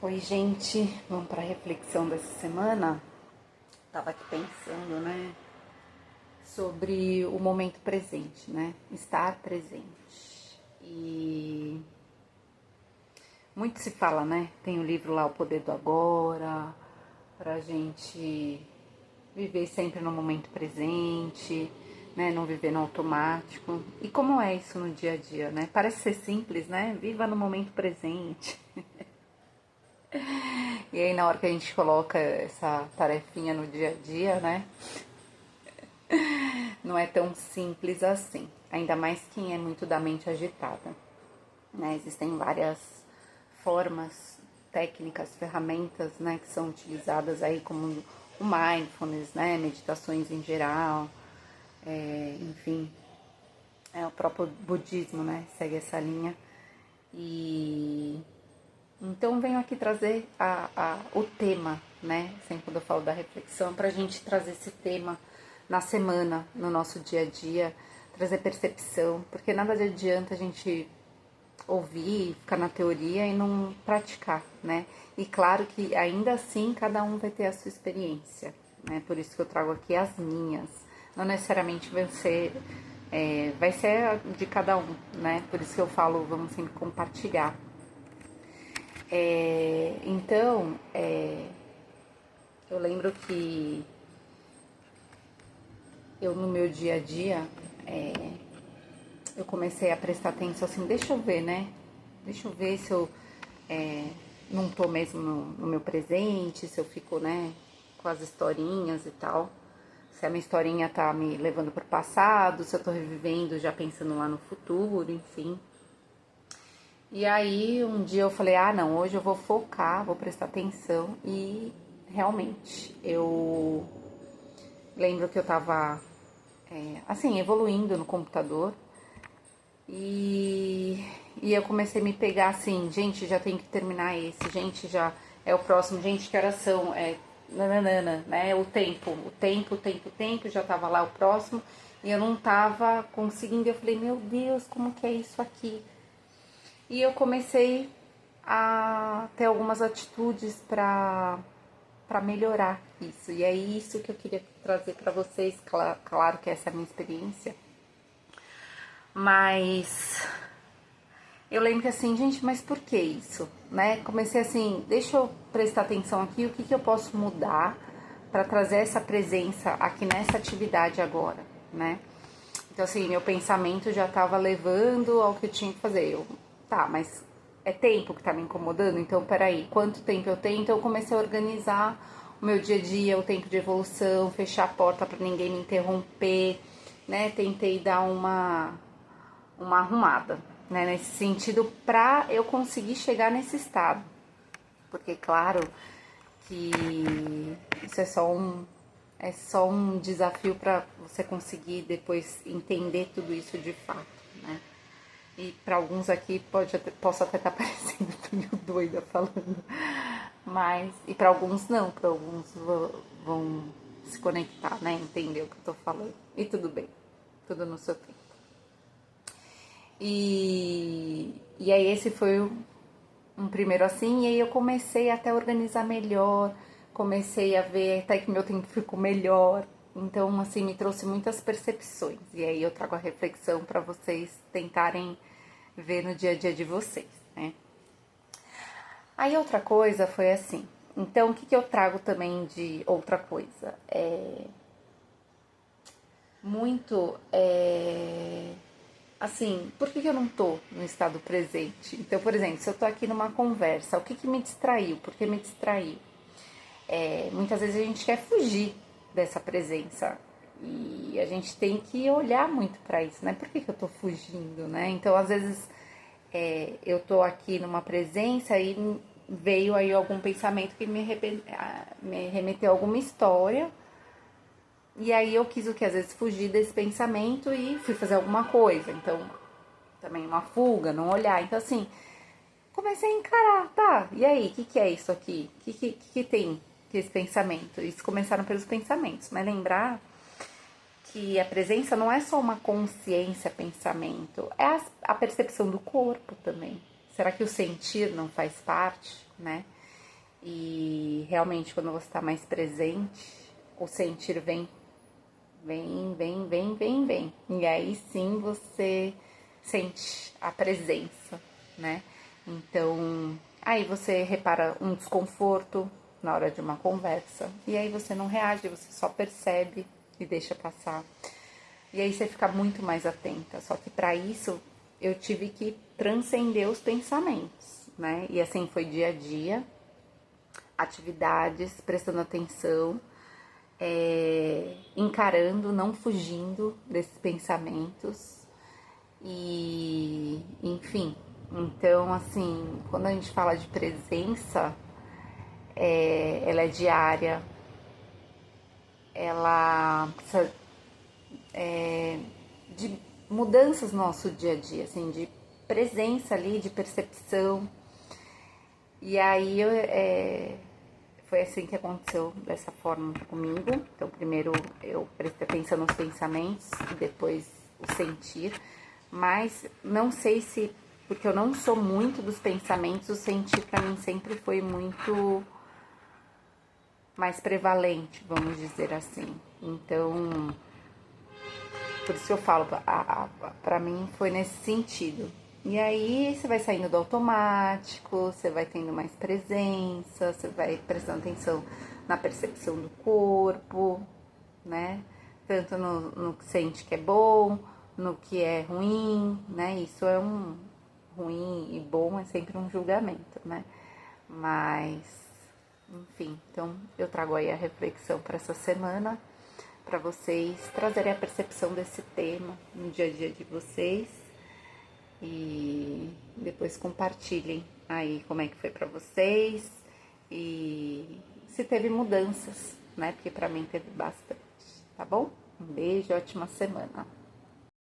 Oi, gente, vamos para a reflexão dessa semana. Tava aqui pensando, né, sobre o momento presente, né, estar presente. E muito se fala, né, tem o livro lá, O Poder do Agora, pra gente viver sempre no momento presente, né, não viver no automático. E como é isso no dia a dia, né? Parece ser simples, né? Viva no momento presente. E aí, na hora que a gente coloca essa tarefinha no dia a dia, né? Não é tão simples assim. Ainda mais quem é muito da mente agitada, né? Existem várias formas, técnicas, ferramentas, né? Que são utilizadas aí como o mindfulness, né? Meditações em geral, enfim. O próprio budismo, né? Segue essa linha. E então venho aqui trazer o tema, né? Sempre quando eu falo da reflexão, para a gente trazer esse tema na semana, no nosso dia a dia, trazer percepção, porque nada adianta a gente ouvir, ficar na teoria e não praticar, né? E claro que ainda assim cada um vai ter a sua experiência, né? Por isso que eu trago aqui as minhas, não necessariamente vai ser a de cada um, né? Por isso que eu falo, vamos sempre compartilhar. Então, eu lembro que eu no meu dia a dia, eu comecei a prestar atenção assim, deixa eu ver, né? Deixa eu ver se eu não tô mesmo no meu presente, se eu fico, né, com as historinhas e tal. Se a minha historinha tá me levando pro passado, se eu tô revivendo já pensando lá no futuro, enfim. E aí um dia eu falei, não, hoje eu vou focar, vou prestar atenção e realmente eu lembro que eu tava assim, evoluindo no computador e eu comecei a me pegar assim, gente, já tenho que terminar esse, gente, já é o próximo, gente, que horas são? Nananana, né? O tempo, já tava lá o próximo e eu não tava conseguindo. Eu falei, meu Deus, como que é isso aqui? E eu comecei a ter algumas atitudes para melhorar isso. E é isso que eu queria trazer para vocês. Claro que essa é a minha experiência. Mas eu lembro que assim, gente, mas por que isso? Né? Comecei assim, deixa eu prestar atenção aqui, o que eu posso mudar para trazer essa presença aqui nessa atividade agora, né? Então, assim, meu pensamento já estava levando ao que eu tinha que fazer. Tá, mas é tempo que tá me incomodando? Então, peraí, quanto tempo eu tenho? Então, eu comecei a organizar o meu dia a dia, o tempo de evolução, fechar a porta para ninguém me interromper, né? Tentei dar uma arrumada, né? Nesse sentido, pra eu conseguir chegar nesse estado. Porque, claro, que isso é só um desafio para você conseguir depois entender tudo isso de fato, né? E para alguns aqui posso até estar parecendo meio doida falando, mas e para alguns não, para alguns vão se conectar, né? Entender o que eu tô falando. E tudo bem, tudo no seu tempo. E aí esse foi um primeiro assim, e aí eu comecei até a organizar melhor, comecei a ver até que meu tempo ficou melhor. Então, assim, me trouxe muitas percepções. E aí eu trago a reflexão para vocês tentarem ver no dia a dia de vocês, né? Aí outra coisa foi assim. Então, o que eu trago também de outra coisa? Assim, por que eu não tô no estado presente? Então, por exemplo, se eu tô aqui numa conversa, o que me distraiu? Por que me distraiu? Muitas vezes a gente quer fugir dessa presença e a gente tem que olhar muito para isso, né? Por que eu tô fugindo, né? Então, às vezes, eu tô aqui numa presença e veio aí algum pensamento que me remeteu a alguma história. E aí eu quis o que? Às vezes fugir desse pensamento e fui fazer alguma coisa. Então, também uma fuga, não olhar. Então, assim, comecei a encarar, tá? E aí, o que é isso aqui? O que tem esse pensamento? Isso começaram pelos pensamentos, mas lembrar que a presença não é só uma consciência, pensamento, é a percepção do corpo também. Será que o sentir não faz parte, né? E realmente, quando você está mais presente, o sentir vem, vem, vem, vem, vem, vem. E aí sim você sente a presença, né? Então, aí você repara um desconforto na hora de uma conversa. E aí você não reage, você só percebe e deixa passar. E aí você fica muito mais atenta. Só que para isso eu tive que transcender os pensamentos, né? E assim foi dia a dia, atividades, prestando atenção, encarando, não fugindo desses pensamentos. E, enfim, então, assim, quando a gente fala de presença, ela é diária, ela precisa de mudanças no nosso dia a dia, assim, de presença ali, de percepção. E aí foi assim que aconteceu dessa forma comigo. Então, primeiro eu prestei atenção nos pensamentos e depois o sentir. Mas não sei se, porque eu não sou muito dos pensamentos, o sentir pra mim sempre foi muito mais prevalente, vamos dizer assim. Então, por isso que eu falo, pra mim foi nesse sentido. E aí você vai saindo do automático, você vai tendo mais presença, você vai prestando atenção na percepção do corpo, né? Tanto no que sente que é bom, no que é ruim, né? Isso é um ruim e bom, é sempre um julgamento, né? Mas, enfim, então eu trago aí a reflexão para essa semana, para vocês trazerem a percepção desse tema no dia a dia de vocês e depois compartilhem aí como é que foi para vocês e se teve mudanças, né? Porque para mim teve bastante, tá bom? Um beijo, ótima semana.